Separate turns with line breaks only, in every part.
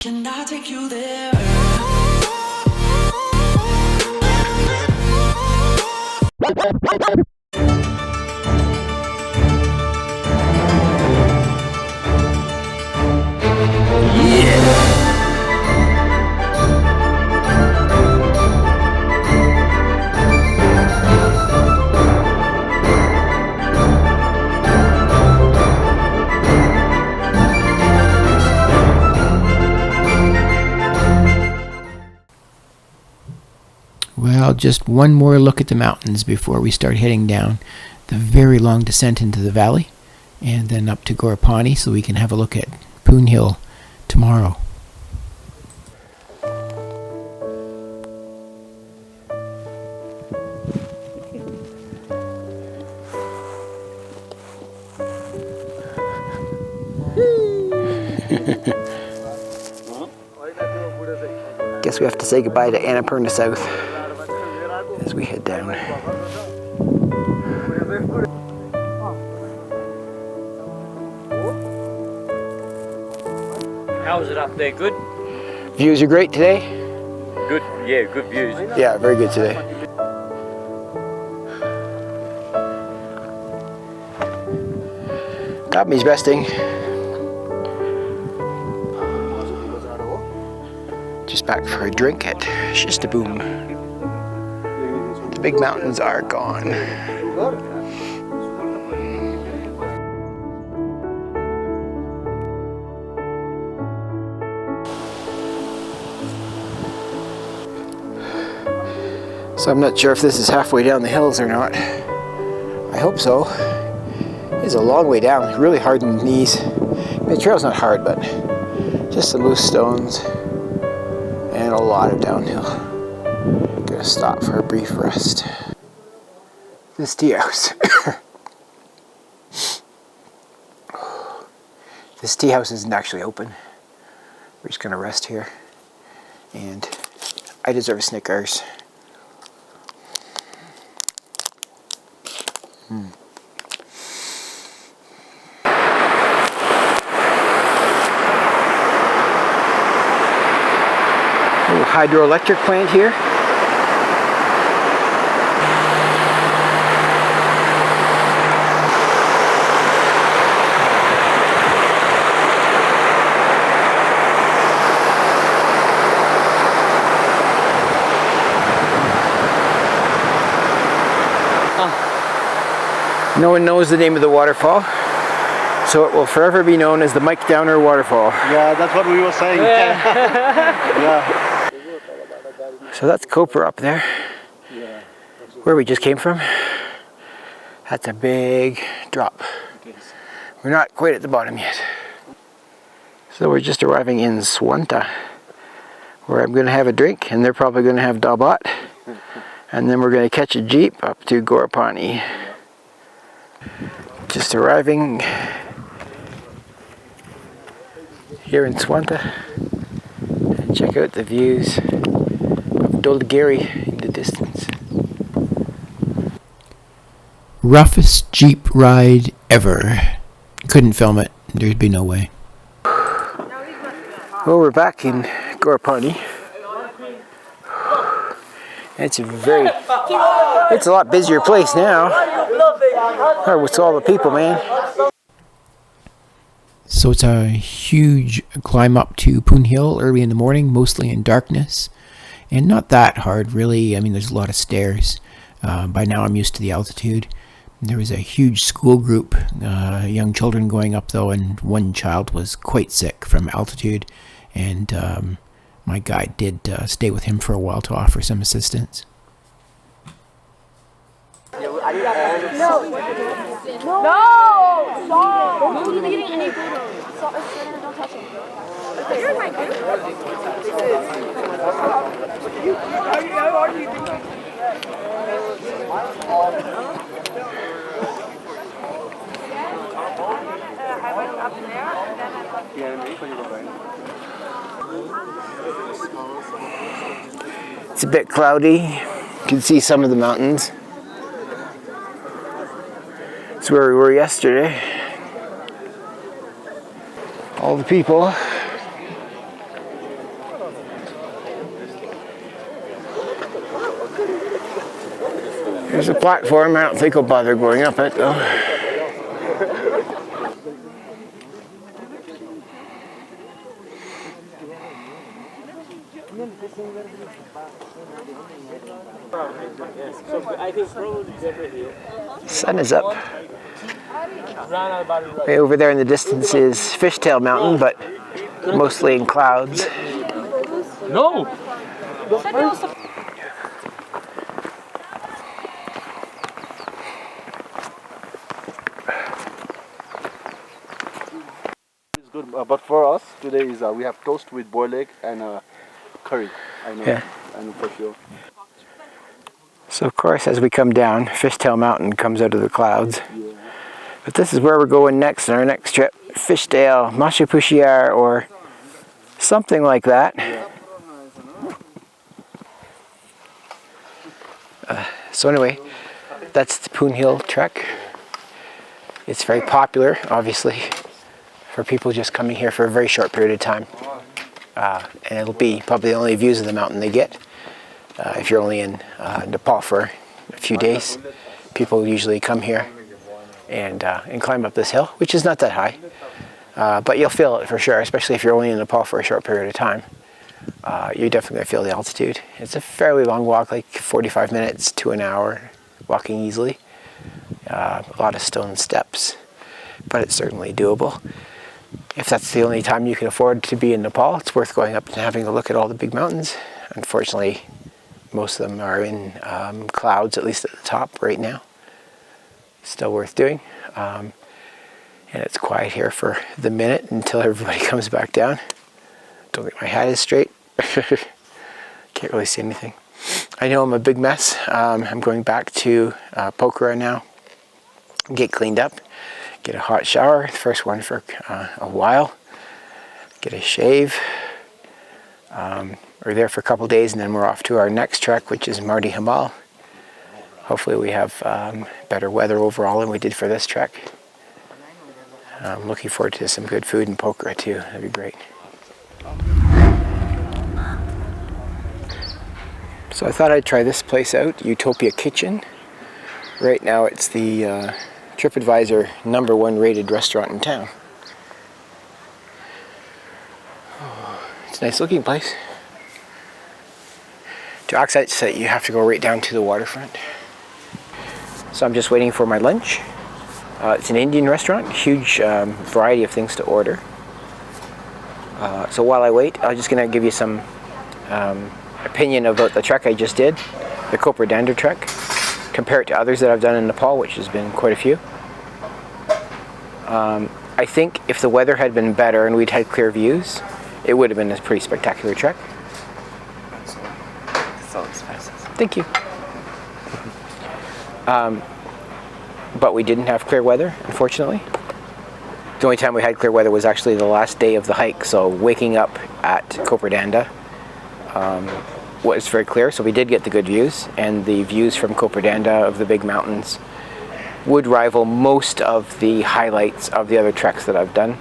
Can I take you there?
Well, just one more look at the mountains before we start heading down the very long descent into the valley and then up to Gorapani so we can have a look at Poon Hill tomorrow. Guess we have to say goodbye to Annapurna South as we head down.
How is it up there? Good?
Views are great today?
Good, yeah, good views.
Yeah, very good today. Tommy's resting. Just back for a drink at Shistaboom. The big mountains are gone. So I'm not sure if this is halfway down the hills or not. I hope so. It's a long way down, really hard in the knees. The trail's not hard, but just some loose stones and a lot of downhill. Gonna stop for a brief rest. This tea house. This tea house isn't actually open. We're just gonna rest here. And I deserve a Snickers. Little hydroelectric plant here. No one knows the name of the waterfall, so it will forever be known as the Mike Downer Waterfall.
Yeah, that's what we were saying. Yeah.
So that's Copper up there, where we just came from. That's a big drop. We're not quite at the bottom yet. So we're just arriving in Swanta, where I'm going to have a drink, and they're probably going to have Dabat. And then we're going to catch a jeep up to Gorapani. Just arriving here in Swanta, and check out the views of Dolgeri in the distance. Roughest jeep ride ever. Couldn't film it. There'd be no way. Well, we're back in Gorapani. It's a lot busier place now. Oh, with all the people, man. So it's a huge climb up to Poon Hill early in the morning, mostly in darkness. And not that hard, really. I mean, there's a lot of stairs. By now I'm used to the altitude. There was a huge school group, young children going up though, and one child was quite sick from altitude. And my guide did stay with him for a while to offer some assistance. It's a bit cloudy. You can see some of the mountains. It's where we were yesterday. All the people There's a platform. I don't think I'll bother going up it though. Sun is up. Way over there in the distance is Fishtail Mountain, but mostly in clouds.
No!
It's good, but for us today is we have toast with boiled egg and curry. I know.
Yeah.
I know for sure.
So of course, as we come down, Fishtail Mountain comes out of the clouds.
Yeah.
But this is where we're going next on our next trip. Fishtail, Mashapushiar, or something like that. So anyway, that's the Poon Hill trek. It's very popular, obviously, for people just coming here for a very short period of time. And it'll be probably the only views of the mountain they get. If you're only in Nepal for a few days, people usually come here and climb up this hill, which is not that high. But you'll feel it for sure, especially if you're only in Nepal for a short period of time. You're definitely going to feel the altitude. It's a fairly long walk, like 45 minutes to an hour, walking easily. A lot of stone steps, but it's certainly doable. If that's the only time you can afford to be in Nepal, it's worth going up and having a look at all the big mountains. Unfortunately, most of them are in clouds, at least at the top right now. Still worth doing. And it's quiet here for the minute until everybody comes back down. Don't think my hat is straight. Can't really see anything. I know I'm a big mess. I'm going back to Pokhara now. Get cleaned up. Get a hot shower. The first one for a while. Get a shave. We're there for a couple days and then we're off to our next trek, which is Mardi Himal. Hopefully we have better weather overall than we did for this trek. I'm looking forward to some good food in Pokhara too. That'd be great. So I thought I'd try this place out, Utopia Kitchen. Right now it's the TripAdvisor #1 rated restaurant in town. It's a nice looking place. To access it, you have to go right down to the waterfront. So I'm just waiting for my lunch. It's an Indian restaurant, huge variety of things to order. So while I wait, I'm just going to give you some opinion about the trek I just did, the Kopra Dander trek, compare it to others that I've done in Nepal, which has been quite a few. I think if the weather had been better and we'd had clear views, it would have been a pretty spectacular trek. Thank you. But we didn't have clear weather, unfortunately. The only time we had clear weather was actually the last day of the hike, so waking up at Kopra Dander was very clear, so we did get the good views, and the views from Kopra Dander of the big mountains would rival most of the highlights of the other treks that I've done.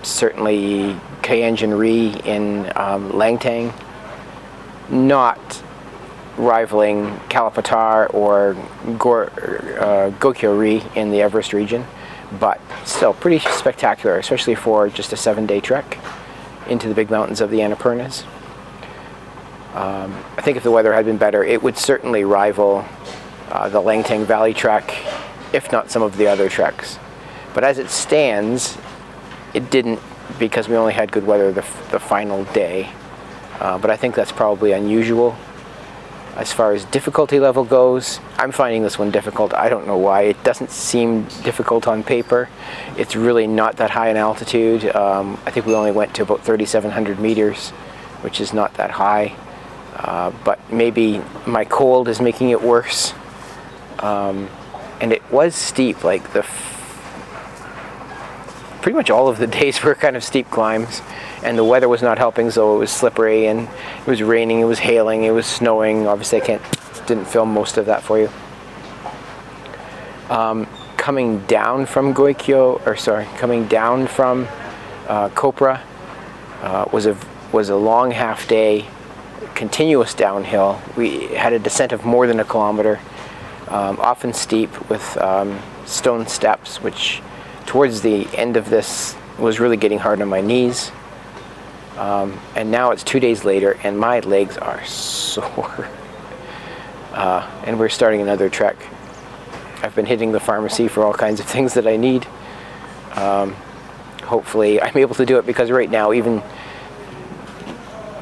Certainly Kayanjan Ri in Langtang, not rivaling Kalapatar or Gokyo Ri in the Everest region, but still pretty spectacular, especially for just a 7-day trek into the big mountains of the Annapurnas. I think if the weather had been better, it would certainly rival the Langtang Valley trek, if not some of the other treks. But as it stands, it didn't, because we only had good weather the final day. But I think that's probably unusual. As far as difficulty level goes, I'm finding this one difficult. I don't know why. It doesn't seem difficult on paper. It's really not that high in altitude. I think we only went to about 3,700 meters, which is not that high. But maybe my cold is making it worse. And it was steep, like pretty much all of the days were kind of steep climbs, and the weather was not helping, so it was slippery, and it was raining, it was hailing, it was snowing. Obviously I didn't film most of that for you. Coming down from Kopra was a long half day, continuous downhill. We had a descent of more than a kilometer. often steep with stone steps, which towards the end of this was really getting hard on my knees. And now it's 2 days later and my legs are sore. And we're starting another trek. I've been hitting the pharmacy for all kinds of things that I need. Hopefully I'm able to do it, because right now even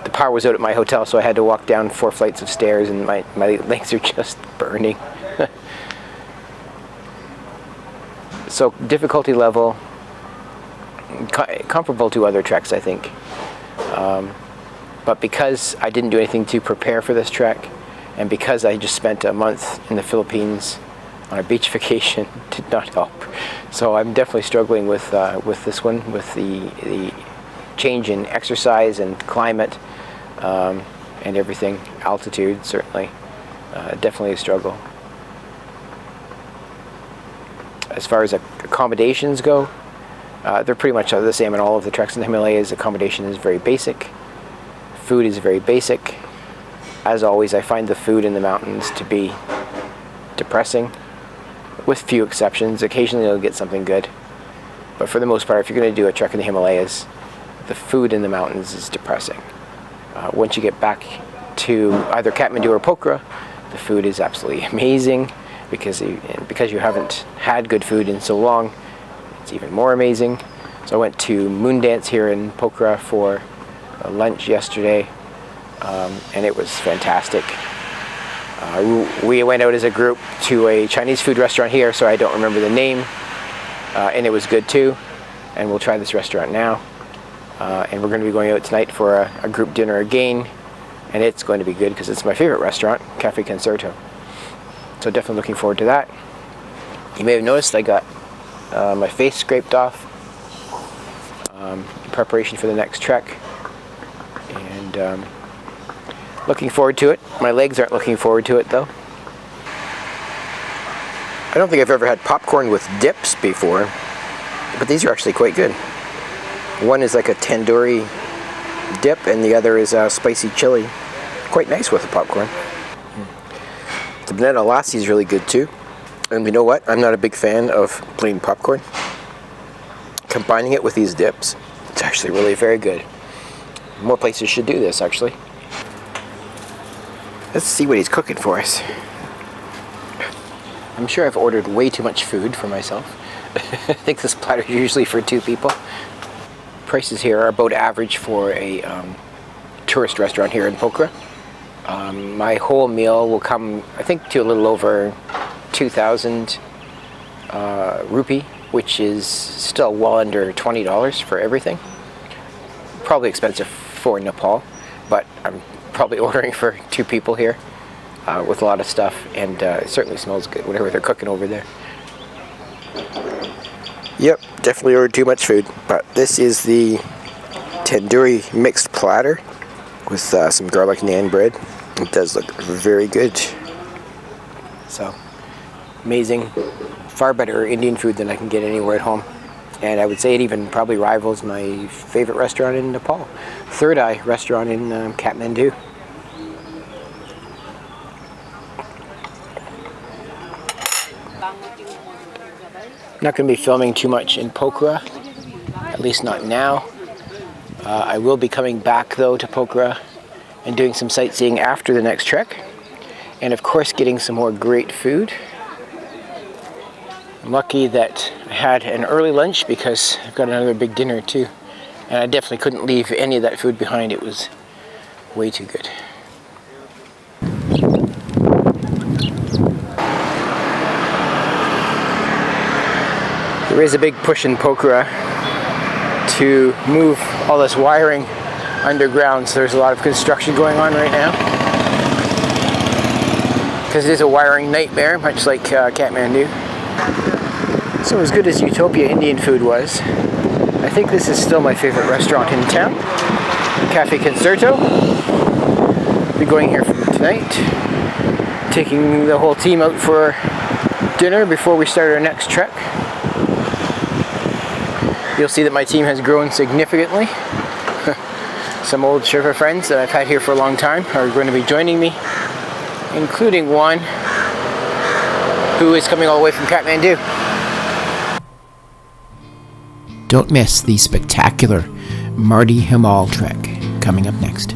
the power was out at my hotel, so I had to walk down 4 flights of stairs and my legs are just burning. So difficulty level comparable to other treks, I think. But because I didn't do anything to prepare for this trek, and because I just spent a month in the Philippines on a beach vacation, did not help. So I'm definitely struggling with this one, with the change in exercise and climate and everything. Altitude, certainly. Definitely a struggle. As far as accommodations go, they're pretty much the same in all of the treks in the Himalayas. Accommodation is very basic. Food is very basic. As always, I find the food in the mountains to be depressing, with few exceptions. Occasionally you'll get something good. But for the most part, if you're going to do a trek in the Himalayas, the food in the mountains is depressing. Once you get back to either Kathmandu or Pokhara, the food is absolutely amazing, because you haven't had good food in so long. It's even more amazing. So I went to Moon Dance here in Pokhara for lunch yesterday, and it was fantastic. We went out as a group to a Chinese food restaurant here, so I don't remember the name, and it was good too, and we'll try this restaurant now. And we're going to be going out tonight for a group dinner again, and it's going to be good because it's my favorite restaurant, Cafe Concerto. So definitely looking forward to that. You may have noticed I got my face scraped off in preparation for the next trek, and looking forward to it. My legs aren't looking forward to it though. I don't think I've ever had popcorn with dips before, but these are actually quite good. One is like a tandoori dip and the other is a spicy chili. Quite nice with the popcorn. The banana lassi is really good too. And you know what? I'm not a big fan of plain popcorn. Combining it with these dips, it's actually really very good. More places should do this, actually. Let's see what he's cooking for us. I'm sure I've ordered way too much food for myself. I think this platter is usually for 2 people. Prices here are about average for a tourist restaurant here in Pokhara. My whole meal will come, I think, to a little over 2,000 rupee, which is still well under $20 for everything. Probably expensive for Nepal, but I'm probably ordering for 2 people here with a lot of stuff, and it certainly smells good, whatever they're cooking over there. Yep, definitely ordered too much food, but this is the tandoori mixed platter with some garlic naan bread. It does look very good. So, amazing. Far better Indian food than I can get anywhere at home. And I would say it even probably rivals my favorite restaurant in Nepal, Third Eye restaurant in Kathmandu. Not going to be filming too much in Pokhara, at least not now. I will be coming back though to Pokhara and doing some sightseeing after the next trek, and of course getting some more great food. I'm lucky that I had an early lunch because I've got another big dinner too, and I definitely couldn't leave any of that food behind. It was way too good. There is a big push in Pokhara to move all this wiring underground, so there's a lot of construction going on right now. Because it is a wiring nightmare, much like Kathmandu. So as good as Utopia Indian food was, I think this is still my favorite restaurant in town, Cafe Concerto. I'll be going here tonight, taking the whole team out for dinner before we start our next trek. You'll see that my team has grown significantly. Some old Sherpa friends that I've had here for a long time are going to be joining me, including one who is coming all the way from Kathmandu. Don't miss the spectacular Mardi Himal trek coming up next.